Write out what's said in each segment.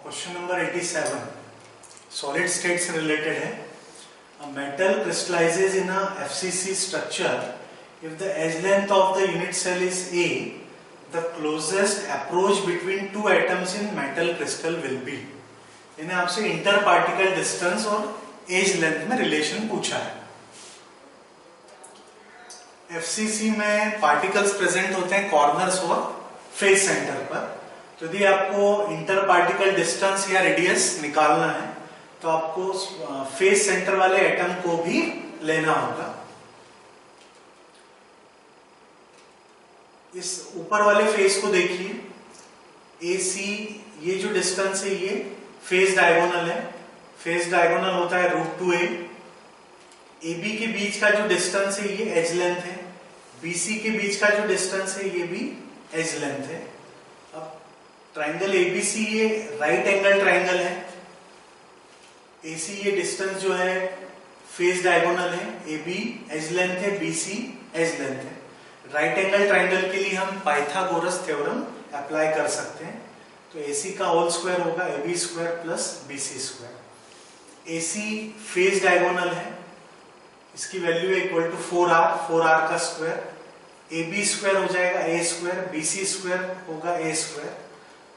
Question number 87 solid state से related है. A metal crystallizes in a FCC structure if the edge length of the unit cell is A. The closest approach between two atoms in metal crystal will be. इन्हें आपसे inter particle distance और as length में relation पूछा है. FCC में particles present होते हैं corners और फेस सेंटर पर. तो यदि आपको इंटर पार्टिकल डिस्टेंस या रेडियस निकालना है तो आपको फेस सेंटर वाले एटम को भी लेना होगा. इस ऊपर वाले फेस को देखिए, AC ये जो डिस्टेंस है ये फेस डायगोनल है. फेस डायगोनल होता है √2a. AB के बीच का जो डिस्टेंस है ये एज लेंथ है. BC के बीच का जो डिस्टेंस है ये भी एज लेंथ है. अब ट्राइंगल ABC ये राइट एंगल ट्राइंगल है. AC ये डिस्टेंस जो है फेस डायगोनल है. AB एज लेंथ है, BC एज लेंथ है. राइट एंगल ट्राइंगल के लिए हम पाइथागोरस थ्योरम अप्लाई कर सकते हैं. तो AC का होल स्क्वायर होगा AB square plus BC square. AC face diagonal है, इसकी वैल्यू है इक्वल टू 4r का स्क्वायर. AB स्क्वायर हो जाएगा A स्क्वायर, BC स्क्वायर होगा A स्क्वायर.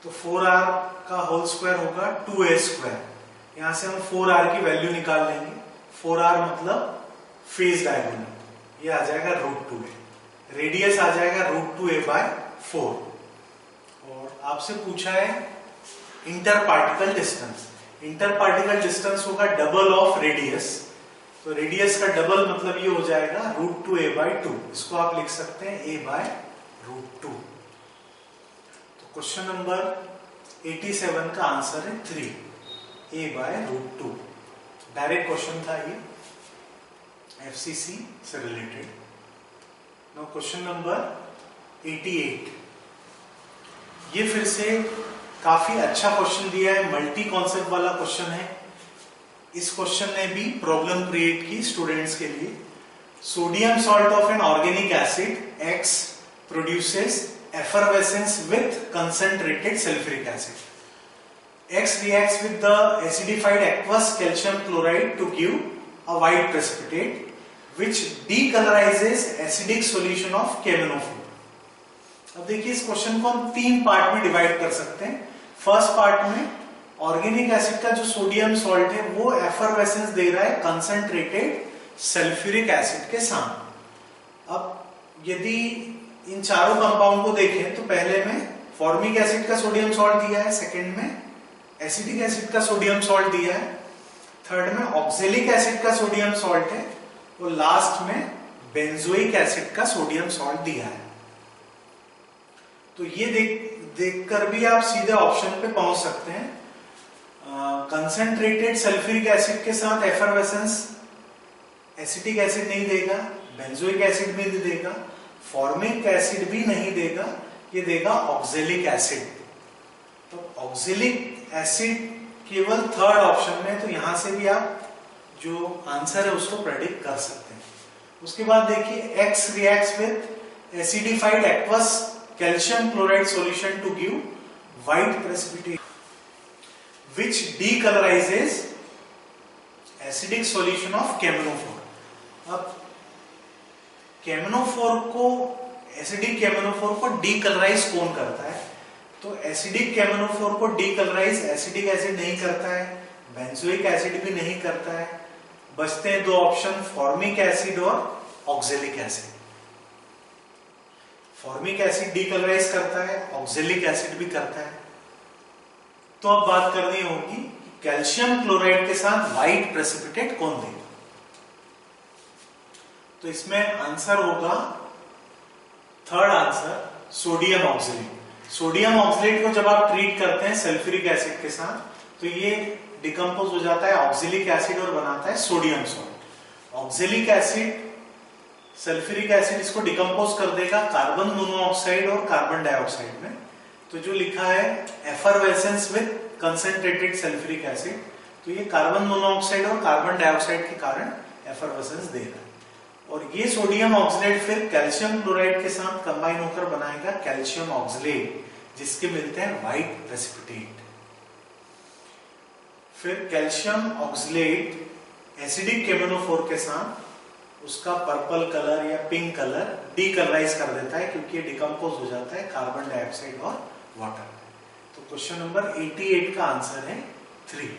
तो 4r का होल स्क्वायर होगा 2a स्क्वायर. यहां से हम 4r की वैल्यू निकाल लेंगे. 4r मतलब फेस डायगोनल, ये आ जाएगा √2a. रेडियस आ जाएगा √2a/4. और आपसे पूछा है inter particle distance. Inter particle distance होगा डबल ऑफ रेडियस. तो रेडियस का डबल मतलब ये हो जाएगा √2a/2. इसको आप लिख सकते हैं a/√2. तो क्वेश्चन नंबर 87 का आंसर है 3, a/√2. डायरेक्ट क्वेश्चन था ये, FCC से रिलेटेड. Now question number 88. ये फिर से काफी अच्छा क्वेश्चन दिया है, मल्टी कॉन्सेप्ट वाला क्वेश्चन है. इस क्वेश्चन ने भी प्रॉब्लम क्रिएट की स्टूडेंट्स के लिए. Sodium salt of an organic acid X produces effervescence with concentrated sulfuric acid. X reacts with the acidified aqueous calcium chloride to give a white precipitate which decolorizes acidic solution of KMnO4. अब देखिए इस question को हम 3 part में divide कर सकते हैं. First part में ऑर्गेनिक एसिड का जो सोडियम सॉल्ट है वो एफरवेसेंस दे रहा है कंसंट्रेटेड सल्फ्यूरिक एसिड के साथ. अब यदि इन चारों कंपाउंड को देखें तो पहले में फॉर्मिक एसिड का सोडियम सॉल्ट दिया है, सेकंड में एसिटिक एसिड का सोडियम सॉल्ट दिया है, थर्ड में ऑक्जेलिक एसिड का सोडियम सॉल्ट है और लास्ट में बेंजोइक एसिड का सोडियम सॉल्ट दिया है. तो ये देखकर भी आप सीधे ऑप्शन पे पहुंच सकते हैं. कंसंट्रेटेड सल्फ्यूरिक एसिड के साथ एफरवेसेंस एसिटिक एसिड नहीं देगा, बेंजोइक एसिड भी नहीं देगा, फॉर्मिक एसिड भी नहीं देगा, ये देगा ऑक्जेलिक एसिड. तो ऑक्जेलिक एसिड केवल थर्ड ऑप्शन में, तो यहां से भी आप जो आंसर है उसको प्रेडिक्ट कर सकते हैं. उसके बाद देखिए X reacts with acidified aqueous calcium chloride solution to give white precipitate which decolorizes acidic solution of KMnO4. अब KMnO4 को, एसिडिक KMnO4 को डीकलराइज कौन करता है? तो एसिडिक KMnO4 को डीकलराइज एसिडिक एसिड नहीं करता है, बेंजोइक एसिड भी नहीं करता है. बचते हैं 2 ऑप्शन, फॉर्मिक एसिड और oxalic acid. Formic acid decolourise करता है, ऑक्जेलिक एसिड भी करता है. तो अब बात करनी होगी कैल्शियम क्लोराइड के साथ व्हाइट प्रेसिपिटेट कौन देगा. तो इसमें आंसर होगा third answer, sodium oxalate. Sodium oxalate को जब आप ट्रीट करते हैं सल्फ्यूरिक एसिड के साथ तो ये डिकम्पोज हो जाता है ऑक्जेलिक एसिड और बनाता है sodium salt. Oxalic acid sulphuric acid इसको डिकम्पोज कर देगा कार्बन मोनोऑक्साइड और कार्बन डाइऑक्साइड में. तो जो लिखा है effervescence with concentrated sulphuric acid, तो ये कार्बन मोनोऑक्साइड और कार्बन डाइऑक्साइड के कारण एफरवेसेंस दे रहा है. और ये सोडियम ऑक्सलेट फिर कैल्शियम क्लोराइड के साथ कंबाइन होकर बनाएगा कैल्शियम ऑक्सलेट, जिसके मिलते हैं व्हाइट प्रेसिपिटेट. फिर कैल्शियम ऑक्सलेट एसिडिक केमोनोफोर के साथ उसका पर्पल कलर या पिंक कलर डीकलराइज कर देता है, क्योंकि ये डिकम्पोज हो जाता है कार्बन डाइऑक्साइड और वाटर में। तो क्वेश्चन नंबर 88 का आंसर है 3,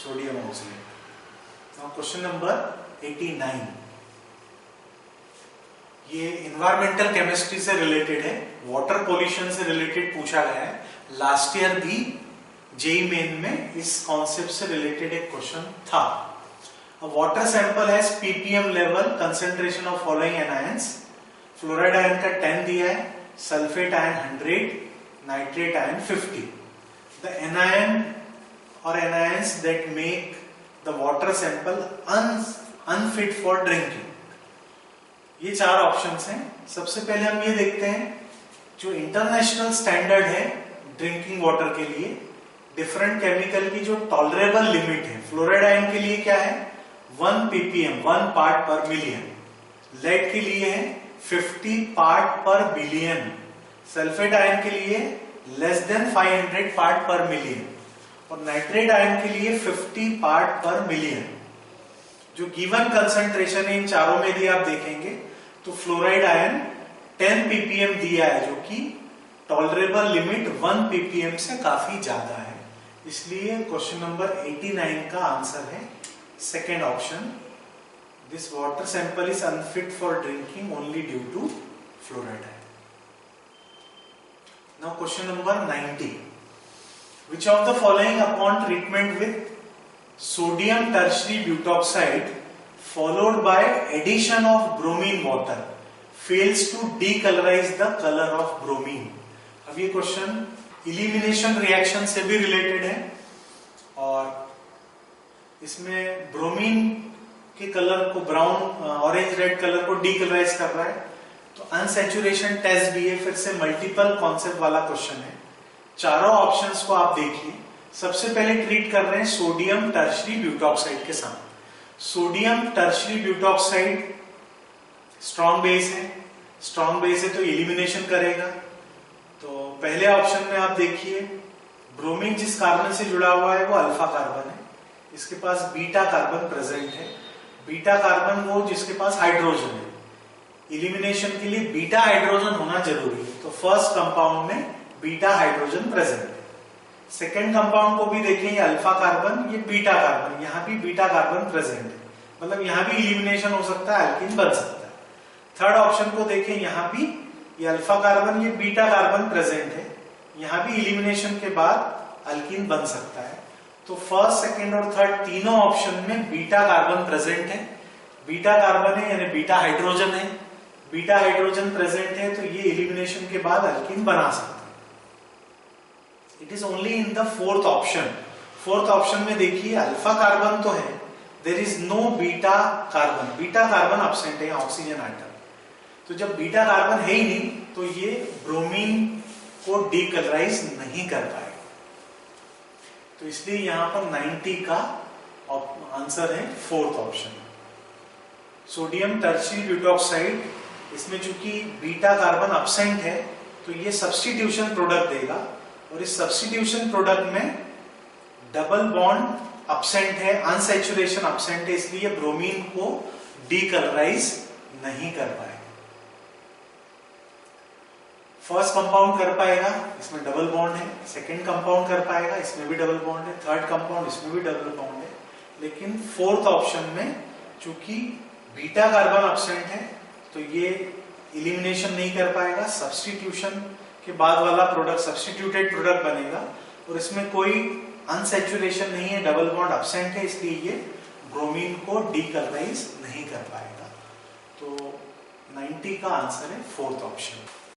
sodium oxalate. Now question number 89, ये इन्वायरमेंटल केमिस्ट्री से रिलेटेड है, वाटर पोल्यूशन से रिलेटेड पूछा गया है। लास्ट ईयर भी जेईई मेन में इस कॉन्सेप्ट से रिलेटेड एक क्वेश्चन था। Water sample has ppm level concentration of following anions. Fluoride ion का 10 दिया है, sulphate ion 100, nitrate ion 50। The anion और anions that make the water sample unfit for drinking. ये 4 ऑप्शंस हैं। सबसे पहले हम ये देखते हैं जो इंटरनेशनल स्टैंडर्ड है ड्रिंकिंग वाटर के लिए, डिफरेंट केमिकल की जो टॉलरेबल लिमिट है। फ्लोराइड आयन के लिए क्या है 1 ppm 1 पार्ट पर मिलियन, लेड के लिए है 50 पार्ट पर बिलियन, सल्फेट आयन के लिए लेस देन 500 पार्ट पर मिलियन और नाइट्रेट आयन के लिए 50 पार्ट पर मिलियन। जो गिवन कंसंट्रेशन है इन चारों में यदि आप देखेंगे तो फ्लोराइड आयन 10 ppm दिया है, जो कि टॉलरेबल लिमिट 1 ppm से काफी ज्यादा है। इसलिए क्वेश्चन नंबर 89 का आंसर है second option, this water sample is unfit for drinking only due to fluoride ion. Now question number 90, which of the following upon treatment with sodium tertiary butoxide followed by addition of bromine water fails to decolorize the color of bromine? अब ये question elimination reaction से भी related है और इसमें bromine के colour को brown orange red colour को डीकलराइज कर रहा है। तो अनसैचुरेशन टेस्ट भी है, फिर से मल्टीपल कॉन्सेप्ट वाला क्वेश्चन है। चारों ऑप्शंस को आप देखिए। सबसे पहले ट्रीट कर रहे हैं सोडियम टर्शियरी ब्यूटॉक्साइड के साथ। Sodium tertiary butoxide strong base है, स्ट्रॉन्ग बेस है तो एलिमिनेशन करेगा। तो पहले ऑप्शन में आप देखिए ब्रोमीन जिस कार्बन से जुड़ा हुआ है वो अल्फा कार्बन है, इसके पास बीटा कार्बन प्रेजेंट है। बीटा कार्बन वो जिसके पास हाइड्रोजन है, एलिमिनेशन के लिए बीटा हाइड्रोजन होना जरूरी है। तो फर्स्ट कंपाउंड में बीटा हाइड्रोजन प्रेजेंट है। सेकेंड कंपाउंड को भी देखें, ये अल्फा कार्बन, ये बीटा कार्बन, यहाँ भी बीटा कार्बन प्रेजेंट है, मतलब यहाँ भी एलिमिनेशन हो सकता है, अल्कीन बन सकता है। थर्ड ऑप्शन को देखें, यहाँ भी ये अल्फा कार्बन, ये बीटा कार्बन प्रेजेंट है, यहाँ भी एलिमिनेशन के बाद अल्कीन बन सकता है। तो फर्स्ट सेकेंड और थर्ड तीनों ऑप्शन में बीटा कार्बन प्रेजेंट है। बीटा कार्बन है यानी बीटा हाइड्रोजन है, बीटा हाइड्रोजन प्रेजेंट है तो ये एलिमिनेशन के बाद अल्कीन बना सकता है। It is only in the fourth option. Fourth option में देखिए अल्फा कार्बन तो है, there is no beta carbon, beta carbon absent है ऑक्सीजन आइटम। तो जब बीटा कार्बन है ही नहीं तो ये ब्रोमीन को डीकलराइज नहीं कर पाएगा। तो इसलिए यहां पर 90 का आंसर है fourth option, sodium tertiary butoxide. इसमें चूंकि बीटा कार्बन एब्सेंट है तो ये सब्स्टिट्यूशन प्रोडक्ट देगा और इस सब्स्टिट्यूशन प्रोडक्ट में डबल बॉन्ड एब्सेंट है, अनसैचुरेशन एब्सेंट है, इसलिए ब्रोमीन को डीकलराइज नहीं कर पाएगा। फर्स्ट कंपाउंड कर पाएगा, इसमें डबल बॉन्ड है, सेकंड कंपाउंड कर पाएगा, इसमें भी डबल बॉन्ड है, थर्ड कंपाउंड इसमें भी डबल बॉन्ड है। लेकिन फोर्थ ऑप्शन में चूंकि बीटा कार्बन एब्सेंट है तो ये एलिमिनेशन नहीं कर पाएगा, सब्स्टिट्यूशन के बाद वाला प्रोडक्ट सब्स्टिट्यूटेड प्रोडक्ट बनेगा और इसमें कोई अनसैचुरेशन नहीं है, डबल बॉन्ड एब्सेंट है, इसलिए ये ब्रोमीन को डीकलराइज नहीं कर पाएगा। तो 90 का आंसर है फोर्थ ऑप्शन।